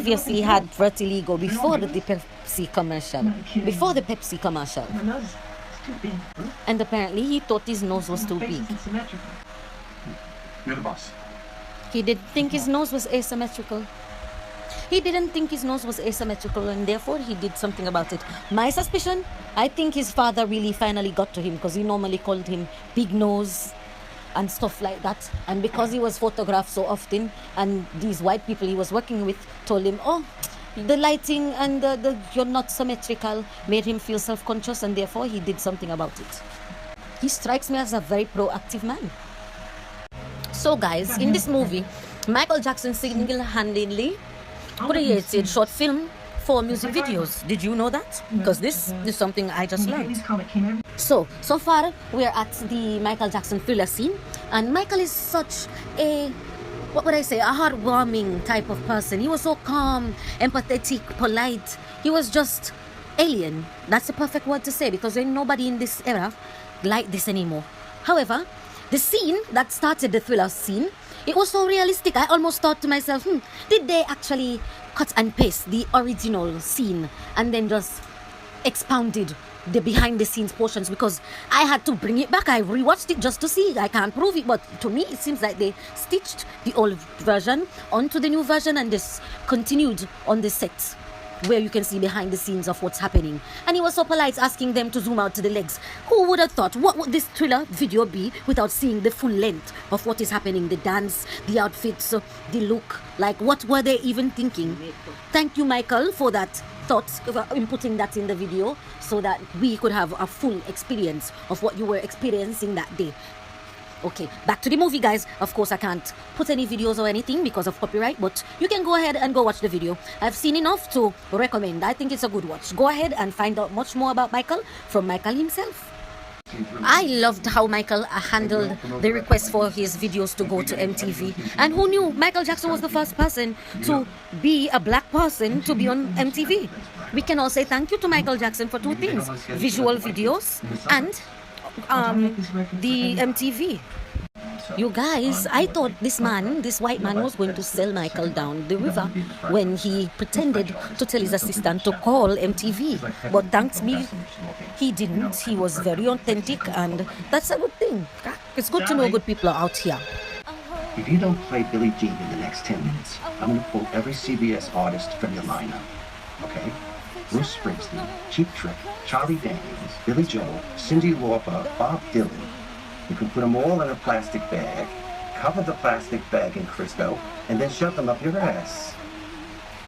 previously had vertigo before the Pepsi commercial. Before the Pepsi commercial. And apparently he thought his nose was too big. You're the boss. He didn't think his nose was asymmetrical. He didn't think his nose was asymmetrical, and therefore he did something about it. My suspicion, I think his father really finally got to him, because he normally called him big nose and stuff like that. And because he was photographed so often, and these white people he was working with told him, oh, the lighting and you're not symmetrical, made him feel self-conscious, and therefore he did something about it. He strikes me as a very proactive man. So guys, in this movie, Michael Jackson single-handedly created short film for music videos. Did you know that? Because this is something I just learned. So far we're at the Michael Jackson Thriller scene, and Michael is such a, what would I say, a heartwarming type of person. He was so calm, empathetic, polite. He was just alien. That's the perfect word to say, because ain't nobody in this era like this anymore. However, the scene that started the Thriller scene, it was so realistic. I almost thought to myself, did they actually cut and paste the original scene and then just expounded the behind the scenes portions? Because I had to bring it back. I rewatched it just to see. I can't prove it, but to me it seems like they stitched the old version onto the new version and just continued on the set where you can see behind the scenes of what's happening. And he was so polite, asking them to zoom out to the legs. Who would have thought, what would this Thriller video be without seeing the full length of what is happening? The dance, the outfits, the look. Like, what were they even thinking? Thank you, Michael, for that thought, in putting that in the video, so that we could have a full experience of what you were experiencing that day. Okay, back to the movie, guys. Of course, I can't put any videos or anything because of copyright, but you can go ahead and go watch the video. I've seen enough to recommend. I think it's a good watch. Go ahead and find out much more about Michael from Michael himself. I loved how Michael handled the request for his videos to go to MTV. And who knew Michael Jackson was the first person to be a black person to be on MTV? We can all say thank you to Michael Jackson for two things: visual videos and the MTV. You guys, I thought this white man was going to sell Michael down the river when he pretended to tell his assistant to call MTV. But thanks me, he didn't. He was very authentic, and that's a good thing. It's good to know good people are out here. If you don't play Billie Jean in the next 10 minutes, I'm going to pull every CBS artist from your lineup. Okay? Bruce Springsteen, Cheap Trick, Charlie Daniels, Billy Joel, Cyndi Lauper, Bob Dylan. You can put them all in a plastic bag, cover the plastic bag in Crisco, and then shove them up your ass.